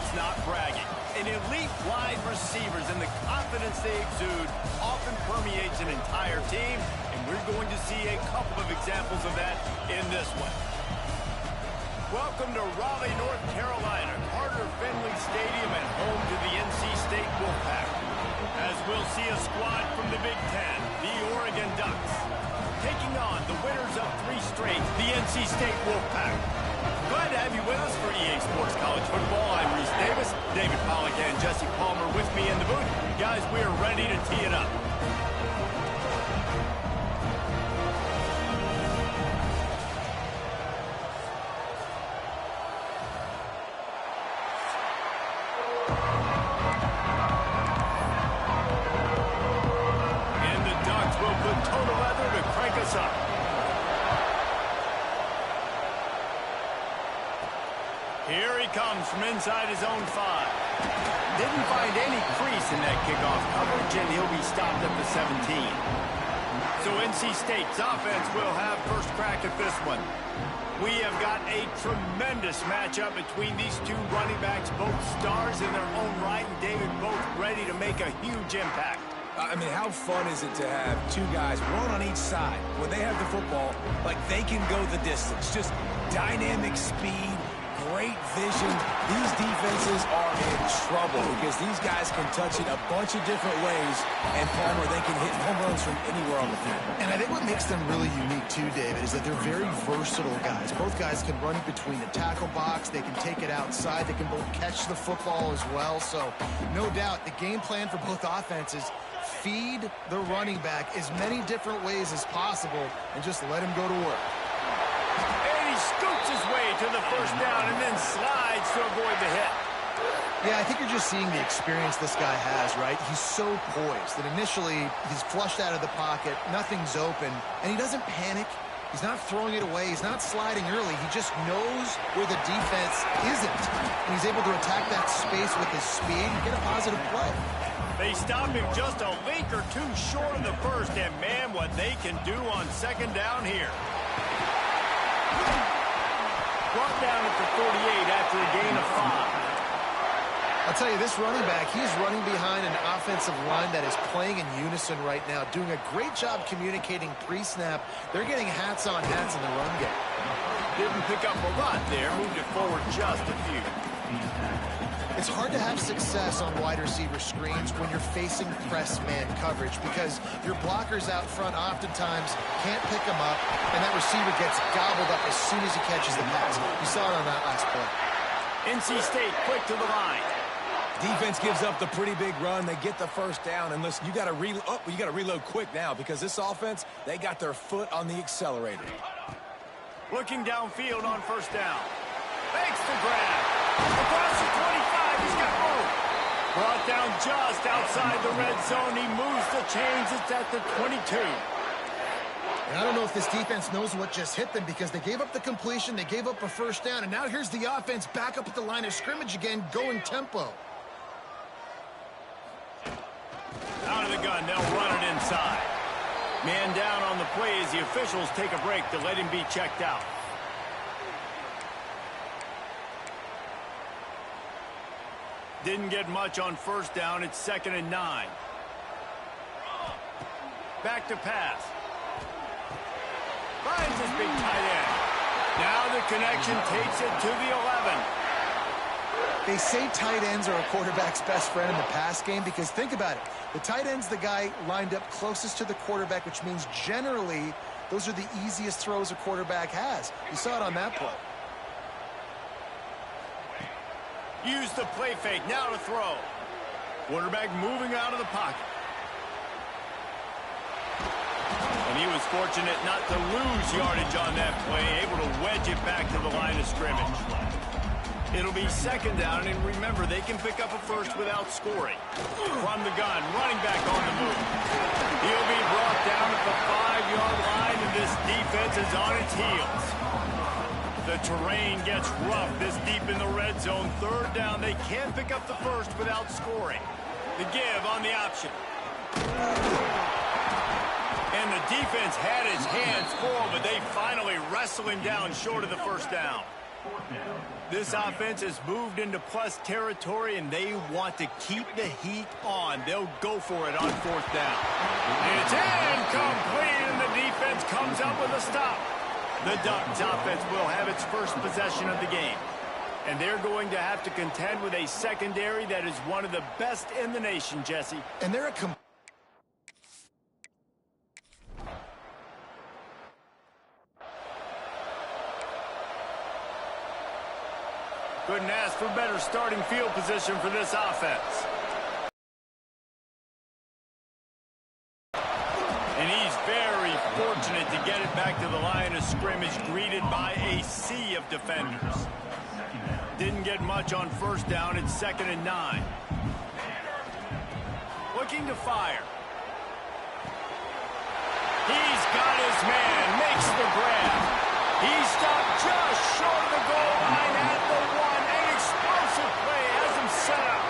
It's not bragging. An elite wide receivers and the confidence they exude often permeates an entire team, and we're going to see a couple of examples of that in this one. Welcome to Raleigh, North Carolina, Carter Finley Stadium and home to the NC State Wolfpack. As we'll see a squad from the Big Ten, the Oregon Ducks, taking on the winners of 3 straight, the NC State Wolfpack. Glad to have you with us for EA Sports College Football. I'm Reese Davis, David Pollack and Jesse Palmer with me in the booth. Guys, we are ready to tee it up. And the Ducks will put total leather to crank us up. Here he comes from inside his own 5. Didn't find any crease in that kickoff coverage, and he'll be stopped at the 17. So NC State's offense will have first crack at this one. We have got a tremendous matchup between these 2 running backs, both stars in their own right, and David, both ready to make a huge impact. I mean, how fun is it to have 2 guys, one on each side, when they have the football, like they can go the distance. Just dynamic speed, great vision. These defenses are in trouble because these guys can touch it a bunch of different ways, and Palmer, they can hit home runs from anywhere on the field. And I think what makes them really unique too, David, is that they're very versatile guys. Both guys can run between the tackle box. They can take it outside. They can both catch the football as well. So no doubt the game plan for both offenses, feed the running back as many different ways as possible and just let him go to work. And he scoops his way to the first down and then slides to avoid the hit. Yeah, I think you're just seeing the experience this guy has, right? He's so poised that initially he's flushed out of the pocket, nothing's open, and he doesn't panic. He's not throwing it away. He's not sliding early. He just knows where the defense isn't. And he's able to attack that space with his speed and get a positive play. They stop him just a link or 2 short of the first, and man, what they can do on second down here. Brought down at the 48 after a gain of 5. I'll tell you, this running back, he's running behind an offensive line that is playing in unison right now, doing a great job communicating pre-snap. They're getting hats on hats in the run game. Didn't pick up a lot there, moved it forward just a few. It's hard to have success on wide receiver screens when you're facing press man coverage because your blockers out front oftentimes can't pick them up, and that receiver gets gobbled up as soon as he catches the pass. You saw it on that last play. NC State quick to the line. Defense gives up the pretty big run. They get the first down, and listen, you got to reload quick now because this offense, they got their foot on the accelerator. Looking downfield on first down. Makes the grab. Across the 25, he's got room. Brought down just outside the red zone. He moves the chains. It's at the 22. And I don't know if this defense knows what just hit them because they gave up the completion, they gave up a first down, and now here's the offense back up at the line of scrimmage again, going tempo. Out of the gun, they'll run it inside. Man down on the play as the officials take a break to let him be checked out. Didn't get much on first down. It's 2nd and 9. Back to pass. Finds his big tight end. Now the connection takes it to the 11. They say tight ends are a quarterback's best friend in the pass game because think about it. The tight end's the guy lined up closest to the quarterback, which means generally those are the easiest throws a quarterback has. You saw it on that play. Use the play fake. Now to throw. Quarterback moving out of the pocket. And he was fortunate not to lose yardage on that play, able to wedge it back to the line of scrimmage. It'll be 2nd down, and remember, they can pick up a first without scoring. From the gun, running back on the move. He'll be brought down at the 5-yard line, and this defense is on its heels. The terrain gets rough this deep in the red zone. 3rd down, they can't pick up the first without scoring. The give on the option. And the defense had his hands full, but they finally wrestle him down short of the first down. This offense has moved into plus territory, and they want to keep the heat on. They'll go for it on fourth down. It's incomplete, and the defense comes up with a stop. The Ducks offense will have its first possession of the game. And they're going to have to contend with a secondary that is one of the best in the nation, Jesse. And they're a couldn't ask for better starting field position for this offense. And he's very fortunate to get it back to the line of scrimmage, greeted by a sea of defenders. Didn't get much on first down. It's 2nd and 9. Looking to fire. He's got his man, makes the grab. He stopped just short of the goal line at the 1. An explosive play has him set up.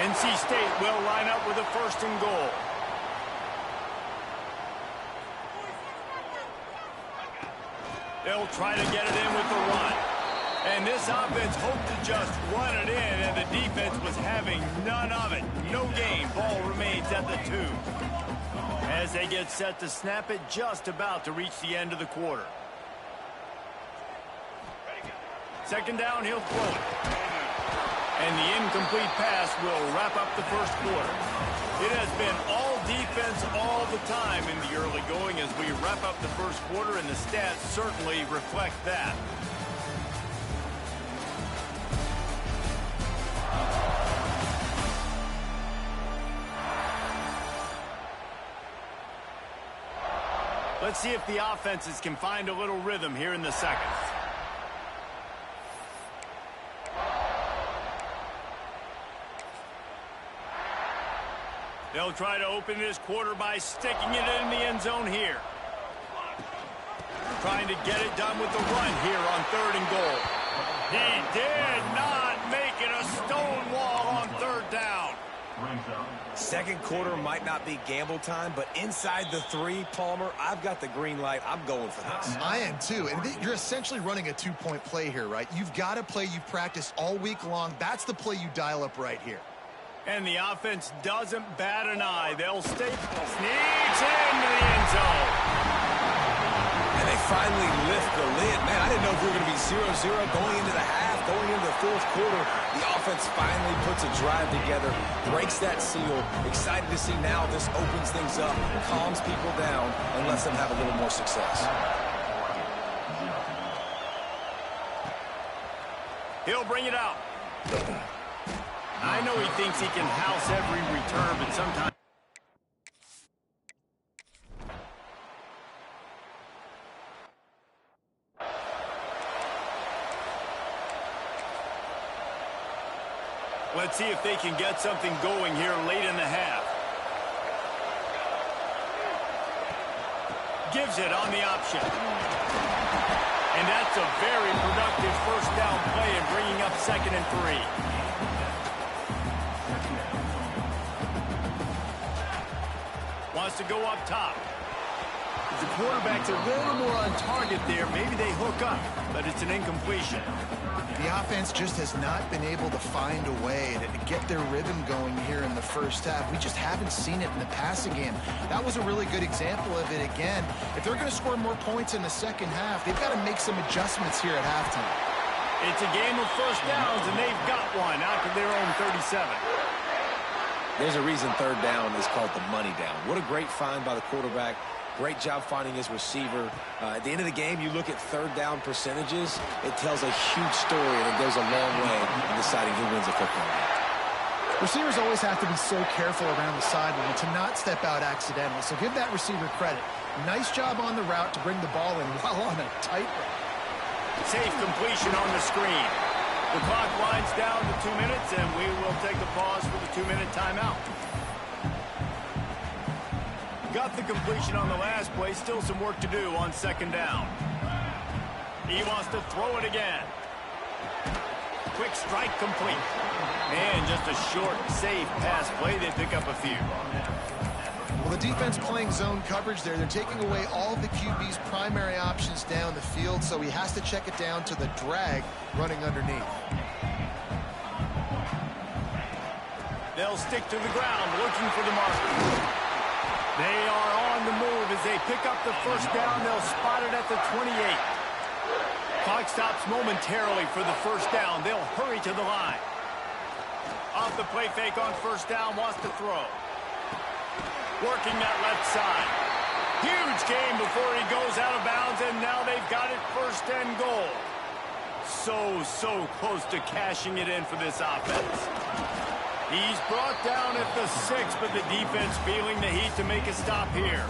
NC State will line up with a 1st and goal. They'll try to get it in with the run. And this offense hoped to just run it in, and the defense was having none of it. No gain. Ball remains at the 2. As they get set to snap it, just about to reach the end of the quarter. 2nd down, he'll throw it. And the incomplete pass will wrap up the first quarter. It has been all defense all the time in the early going as we wrap up the first quarter, and the stats certainly reflect that. Let's see if the offenses can find a little rhythm here in the second. They'll try to open this quarter by sticking it in the end zone here. Trying to get it done with the run here on 3rd and goal. He did not make it a stone wall on 3rd down. Second quarter might not be gamble time, but inside the 3, Palmer, I've got the green light. I'm going for this. I am too. And you're essentially running a 2-point play here, right? You've got a play you've practiced all week long. That's the play you dial up right here. And the offense doesn't bat an eye. They'll stay. Sneaks into the end zone. And they finally lift the lid. Man, I didn't know if we were going to be 0-0 going into the half, going into the 4th quarter. The offense finally puts a drive together, breaks that seal. Excited to see now this opens things up, calms people down, and lets them have a little more success. He'll bring it out. I know he thinks he can house every return, but sometimes... Let's see if they can get something going here late in the half. Gives it on the option. And that's a very productive 1st down play and bringing up 2nd and 3. Wants to go up top. The quarterback's a little more on target there. Maybe they hook up, but it's an incompletion. The offense just has not been able to find a way to get their rhythm going here in the first half. We just haven't seen it in the passing game. That was a really good example of it again. If they're going to score more points in the second half, they've got to make some adjustments here at halftime. It's a game of 1st downs, and they've got one out to their own 37. There's a reason 3rd down is called the money down. What a great find by the quarterback. Great job finding his receiver. At the end of the game, you look at 3rd down percentages. It tells a huge story, and it goes a long way in deciding who wins a football game. Receivers always have to be so careful around the sideline to not step out accidentally. So give that receiver credit. Nice job on the route to bring the ball in while on a tight route. Safe completion on the screen. The clock winds down to 2 minutes, and we will take a pause for the 2-minute timeout. Got the completion on the last play. Still some work to do on 2nd down. He wants to throw it again. Quick strike complete. And just a short, safe pass play. They pick up a few. Well, Well, the defense playing zone coverage there. They're taking away all of the QB's primary options down the field, so he has to check it down to the drag running underneath. They'll stick to the ground, looking for the marker. They are on the move as they pick up the first down. They'll spot it at the 28. Clock stops momentarily for the first down. They'll hurry to the line. Off the play fake on first down, wants to throw. Working that left side. Huge gain before he goes out of bounds, and now they've got it first and goal. So close to cashing it in for this offense. He's brought down at the 6, but the defense feeling the heat to make a stop here.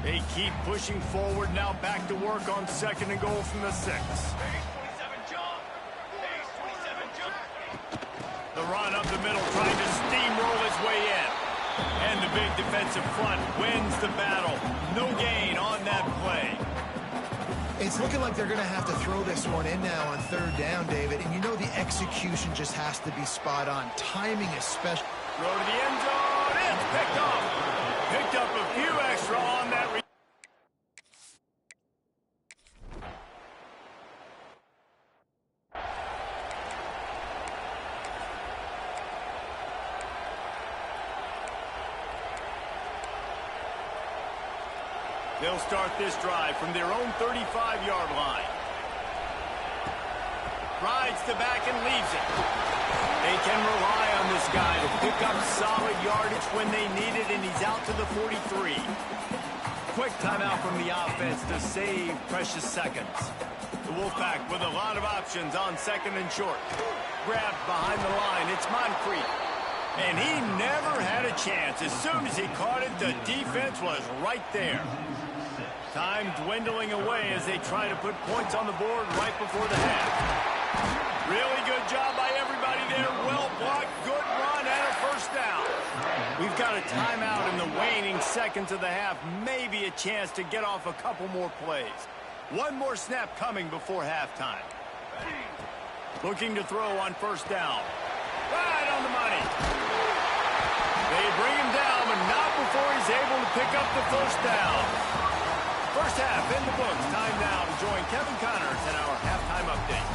They keep pushing forward, now back to work on second and goal from the 6. The run up the middle, trying to steamroll his way in. And the big defensive front wins the battle. No gain on that play. It's looking like they're going to have to throw this one in now on third down, David. And you know the execution just has to be spot on. Timing especially. Throw to the end zone. It's picked up. Picked up a few extra on that. They'll start this drive from their own 35-yard line. Rides the back and leaves it. They can rely on this guy to pick up solid yardage when they need it, and he's out to the 43. Quick timeout from the offense to save precious seconds. The Wolfpack with a lot of options on second and short. Grabbed behind the line. It's Moncrief. And he never had a chance. As soon as he caught it, the defense was right there. Time dwindling away as they try to put points on the board right before the half. Really good job by everybody there. Well blocked, good run, and a first down. We've got a timeout in the waning seconds of the half. Maybe a chance to get off a couple more plays. One more snap coming before halftime. Looking to throw on first down. Right on the money. They bring him down, but not before he's able to pick up the first down. First half in the books. Time now to join Kevin Connors in our halftime update.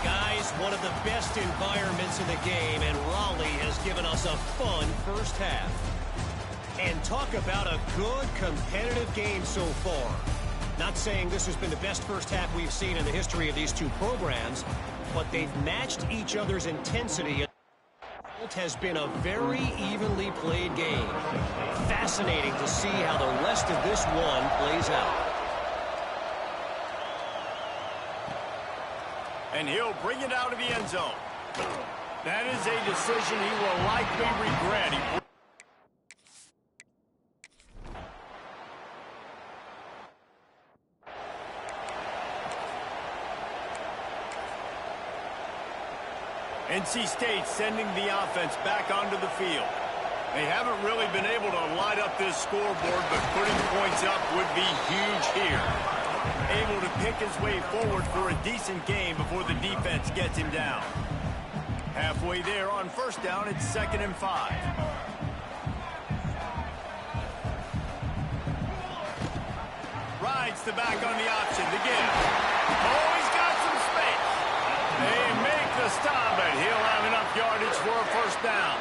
Guys, one of the best environments in the game, and Raleigh has given us a fun first half. And talk about a good competitive game so far. Not saying this has been the best first half we've seen in the history of these two programs, but they've matched each other's intensity. It has been a very evenly played game. Fascinating to see how the rest of this one plays out. And he'll bring it out of the end zone. That is a decision he will likely regret. NC State sending the offense back onto the field. They haven't really been able to light up this scoreboard, but putting points up would be huge here. Able to pick his way forward for a decent game before the defense gets him down. Halfway there on first down, it's 2nd and 5. Rides the back on the option to give. Oh, he's got some space. They make the stop, but he'll have enough yardage for a first down.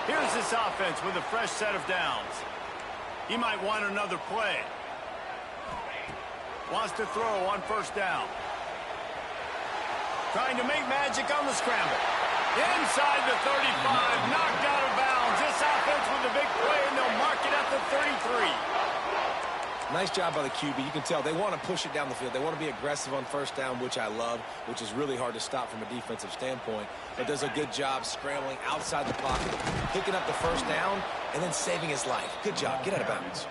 Here's this offense with a fresh set of downs. He might want another play. Wants to throw on first down. Trying to make magic on the scramble. Inside the 35, knocked out of bounds. This offense with a big play, and they'll mark it at the 33. Nice job by the QB. You can tell they want to push it down the field. They want to be aggressive on first down, which I love, which is really hard to stop from a defensive standpoint. But does a good job scrambling outside the pocket, picking up the first down, and then saving his life. Good job. Get out of bounds.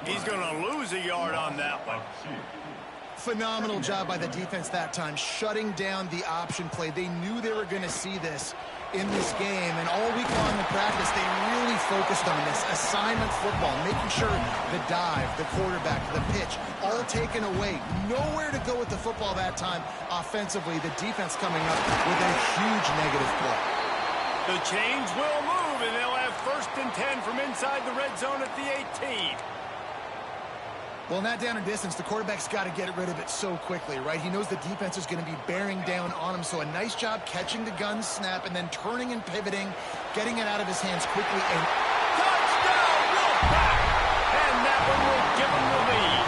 He's going to lose a yard on that one. Phenomenal job by the defense that time, shutting down the option play. They knew they were going to see this in this game, and all week long in practice, they really focused on this assignment football, making sure the dive, the quarterback, the pitch, all taken away. Nowhere to go with the football that time offensively. The defense coming up with a huge negative play. The chains will move, and they'll have 1st and 10 from inside the red zone at the 18. Well, in that down and distance, the quarterback's got to get rid of it so quickly, right? He knows the defense is going to be bearing down on him, so a nice job catching the gun snap and then turning and pivoting, getting it out of his hands quickly. And touchdown, Wolfpack! And that one will give him the lead.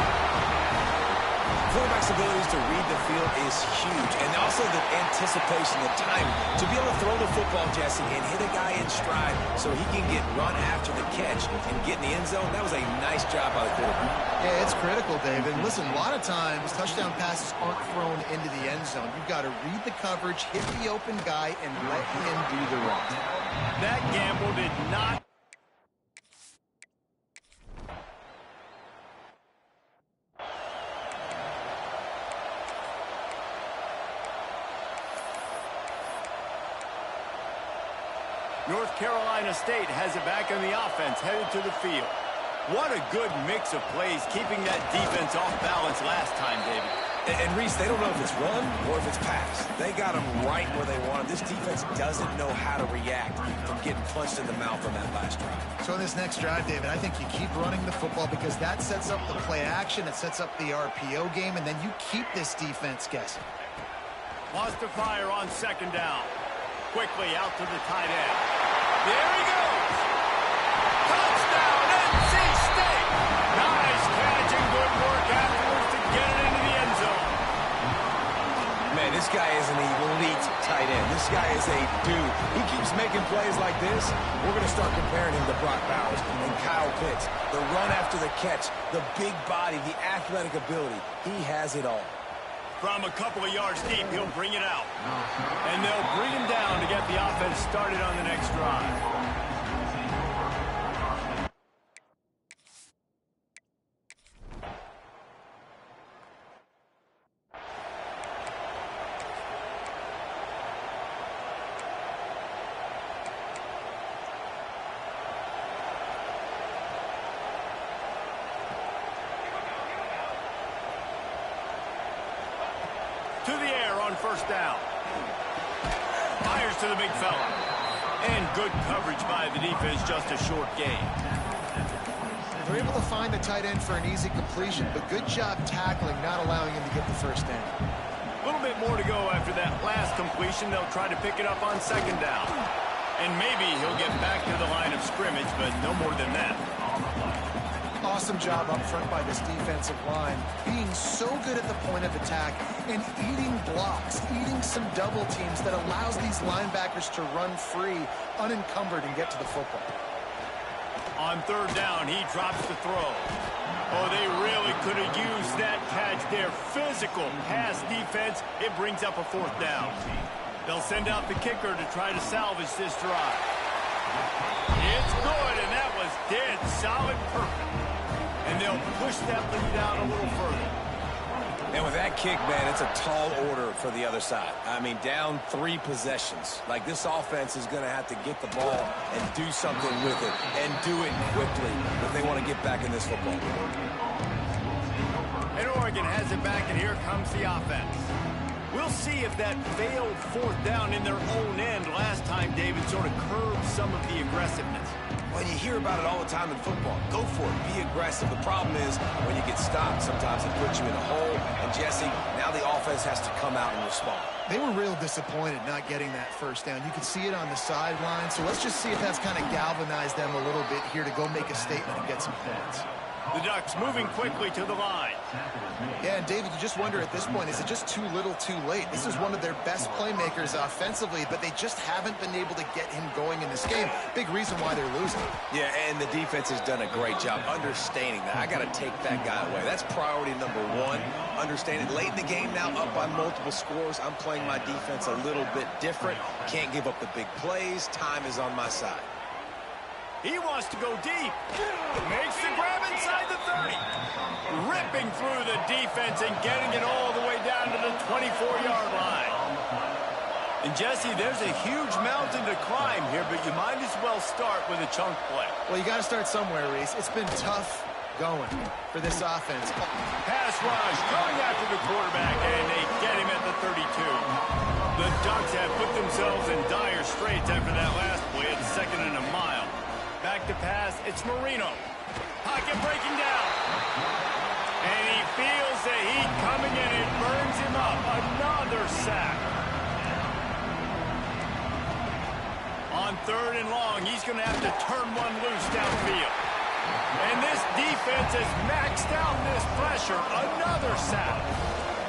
Quarterback's abilities to read the field is huge, and also the anticipation, the time to be able to throw the football, Jesse, and hit a guy in stride so he can get run after the catch and get in the end zone. That was a nice job by the quarterback. yeah, it's critical, David. Listen, a lot of times touchdown passes aren't thrown into the end zone. You've got to read the coverage, hit the open guy, and let him do the run. That gamble did not. North Carolina State has it back on the offense, headed to the field. What a good mix of plays, keeping that defense off balance last time, David. And Reese, they don't know if it's run or if it's pass. They got them right where they want them. This defense doesn't know how to react from getting punched in the mouth on that last drive. So in this next drive, David, I think you keep running the football because that sets up the play action, it sets up the RPO game, and then you keep this defense guessing. Wants to fire on 2nd down. Quickly out to the tight end. There he goes. Touchdown, NC State. Nice catch and good work afterwards to get it into the end zone. Man, this guy is an elite tight end. This guy is a dude. He keeps making plays like this. We're going to start comparing him to Brock Bowers and Kyle Pitts. The run after the catch, the big body, the athletic ability. He has it all. From a couple of yards deep, he'll bring it out. And they'll bring him down to get the offense started on the next drive. To the air on 1st down. Fires to the big fella. And good coverage by the defense, just a short gain. They're able to find the tight end for an easy completion, but good job tackling, not allowing him to get the 1st down. A little bit more to go after that last completion. They'll try to pick it up on 2nd down. And maybe he'll get back to the line of scrimmage, but no more than that. Awesome job up front by this defensive line, being so good at the point of attack and eating blocks, eating some double teams that allows these linebackers to run free, unencumbered, and get to the football. On 3rd down, he drops the throw. Oh, they really could have used that catch there. Physical pass defense. It brings up a 4th down. They'll send out the kicker to try to salvage this drive. It's good, and that was dead solid, perfect. And they'll push that lead out a little further. And with that kick, man, it's a tall order for the other side. I mean, down 3 possessions. Like, this offense is going to have to get the ball and do something with it, and do it quickly if they want to get back in this football game. And Oregon has it back, and here comes the offense. We'll see if that failed 4th down in their own end last time, David, sort of curbed some of the aggressiveness. Well, you hear about it all the time in football. Go for it. Be aggressive. The problem is when you get stopped, sometimes it puts you in a hole. And, Jesse, now the offense has to come out and respond. They were real disappointed not getting that 1st down. You could see it on the sideline. So let's just see if that's kind of galvanized them a little bit here to go make a statement and get some points. The Ducks moving quickly to the line. Yeah, and David, you just wonder at this point, is it just too little too late? This is one of their best playmakers offensively, but they just haven't been able to get him going in this game. Big reason why they're losing. Yeah, and the defense has done a great job understanding that. I got to take that guy away. That's priority number 1. Understanding late in the game now, up by multiple scores. I'm playing my defense a little bit different. Can't give up the big plays. Time is on my side. He wants to go deep. Makes the grab inside the 30. Ripping through the defense and getting it all the way down to the 24-yard line. And, Jesse, there's a huge mountain to climb here, but you might as well start with a chunk play. Well, you got to start somewhere, Reese. It's been tough going for this offense. Pass rush going after the quarterback, and they get him at the 32. The Ducks have put themselves themselves in dire straits after that last play at 2nd and a mile. Back to pass, it's Marino. Pocket breaking down. And he feels the heat coming and it burns him up. Another sack. On 3rd and long, he's going to have to turn one loose downfield. And this defense has maxed out this pressure. Another sack.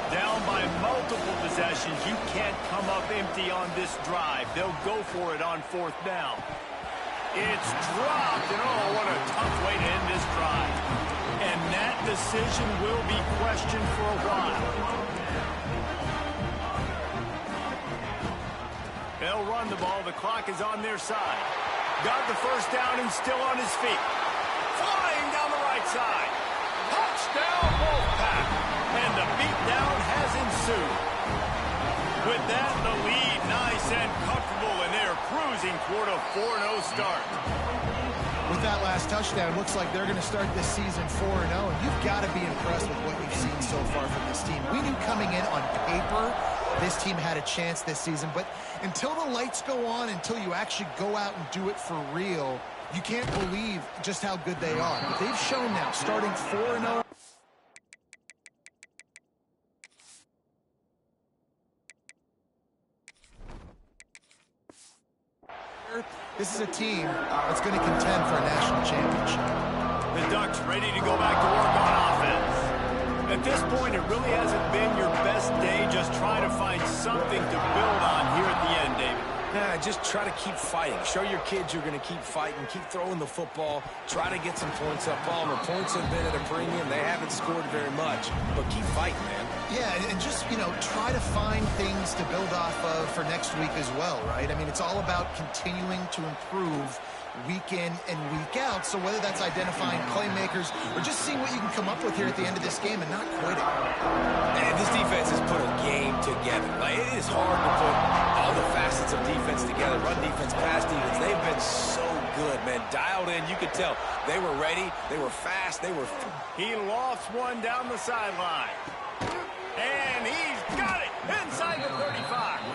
Down by multiple possessions. You can't come up empty on this drive. They'll go for it on 4th down. It's dropped, and oh, what a tough way to end this drive. And that decision will be questioned for a while. They'll run the ball. The clock is on their side. Got the 1st down and still on his feet. Flying down the right side. Touchdown, Wolfpack. And the beatdown has ensued. With that, the lead nice and comfortable, and they're cruising toward a 4-0 start. With that last touchdown, looks like they're going to start this season 4-0, and you've got to be impressed with what you've seen so far from this team. We knew coming in on paper this team had a chance this season, but until the lights go on, until you actually go out and do it for real, you can't believe just how good they are. But they've shown now, starting 4-0. This is a team that's going to contend for a national championship. The Ducks ready to go back to work on offense. At this point, it really hasn't been your best day. Just try to find something to build on here at the end, David. Nah, just try to keep fighting. Show your kids you're going to keep fighting. Keep throwing the football. Try to get some points up. Palmer, points have been at a premium. They haven't scored very much, but keep fighting, man. Yeah, and just, try to find things to build off of for next week as well, right? I mean, it's all about continuing to improve week in and week out. So whether that's identifying playmakers or just seeing what you can come up with here at the end of this game and not quitting. And this defense has put a game together. Like, it is hard to put all the facets of defense together. Run defense, pass defense. They've been so good, man. Dialed in. You could tell they were ready. They were fast. He lost one down the sideline. And he's got it inside the 35.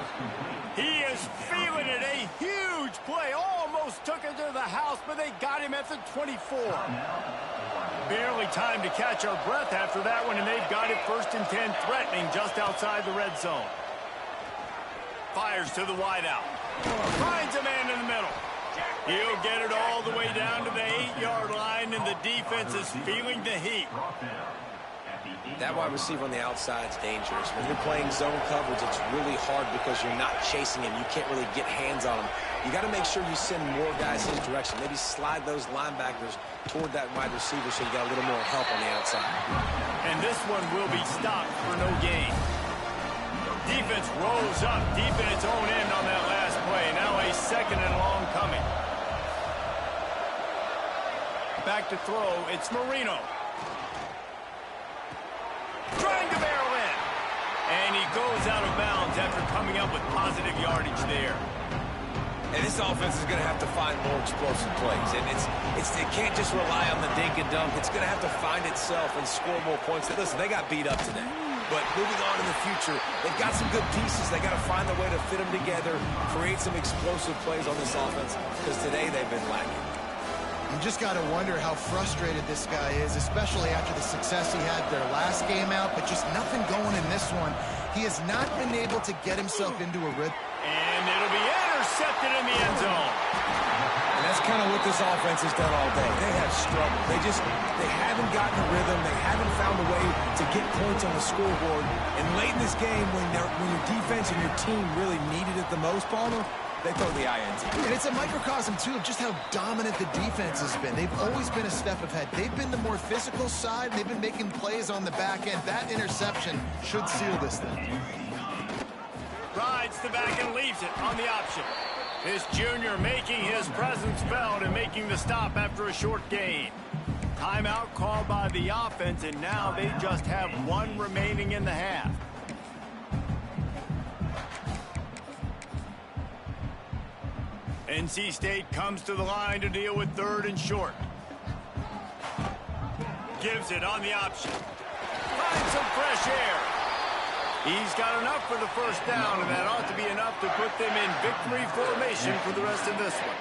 He is feeling it. A huge play. Almost took it to the house, but they got him at the 24. Barely time to catch our breath after that one, and they've got it 1st and 10, threatening just outside the red zone. Fires to the wideout. Finds a man in the middle. He'll get it all the way down to the 8-yard line, and the defense is feeling the heat. That wide receiver on the outside is dangerous. When you're playing zone coverage, it's really hard because you're not chasing him. You can't really get hands on him. You got to make sure you send more guys his direction. Maybe slide those linebackers toward that wide receiver so you got a little more help on the outside. And this one will be stopped for no gain. Defense rolls up deep in its own end on that last play. Now a 2nd and long coming. Back to throw, it's Marino. Trying to barrel in. And he goes out of bounds after coming up with positive yardage there. And this offense is going to have to find more explosive plays. And it can't just rely on the dink and dunk. It's going to have to find itself and score more points. Listen, they got beat up today. But moving on in the future, they've got some good pieces. They got to find a way to fit them together, create some explosive plays on this offense, because today they've been lacking. You just got to wonder how frustrated this guy is, especially after the success he had their last game out, but just nothing going in this one. He has not been able to get himself into a rhythm. And it'll be intercepted in the end zone. And that's kind of what this offense has done all day. They have struggled. They haven't gotten a rhythm. They haven't found a way to get points on the scoreboard. And late in this game, when your defense and your team really needed it the most, Palmer, they throw the INT. And it's a microcosm, too, of just how dominant the defense has been. They've always been a step ahead. They've been the more physical side. They've been making plays on the back end. That interception should seal this thing. Rides the back and leaves it on the option. This junior making his presence felt and making the stop after a short gain. Timeout called by the offense, and now they just have one remaining in the half. NC State comes to the line to deal with 3rd and short. Gives it on the option. Finds some fresh air. He's got enough for the first down, and that ought to be enough to put them in victory formation for the rest of this one.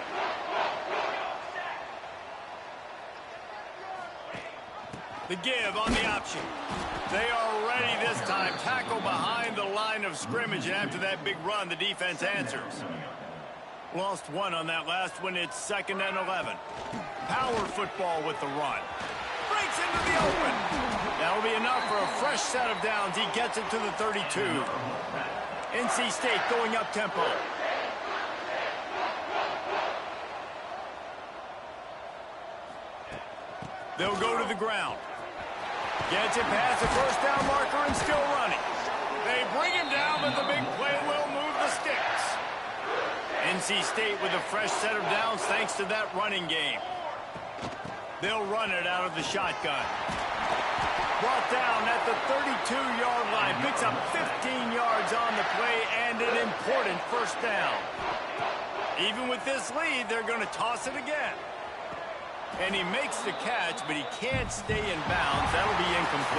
The give on the option. They are ready this time. Tackle behind the line of scrimmage, and after that big run, the defense answers. Lost one on that last one. It's 2nd and 11. Power football with the run. Breaks into the open. That'll be enough for a fresh set of downs. He gets it to the 32. NC State going up tempo. They'll go to the ground. Gets it past the first down marker and still running. They bring him down, but the big play will move the sticks. NC State with a fresh set of downs thanks to that running game. They'll run it out of the shotgun. Brought down at the 32-yard line. Picks up 15 yards on the play and an important first down. Even with this lead, they're going to toss it again. And he makes the catch, but he can't stay in bounds. That'll be incomplete.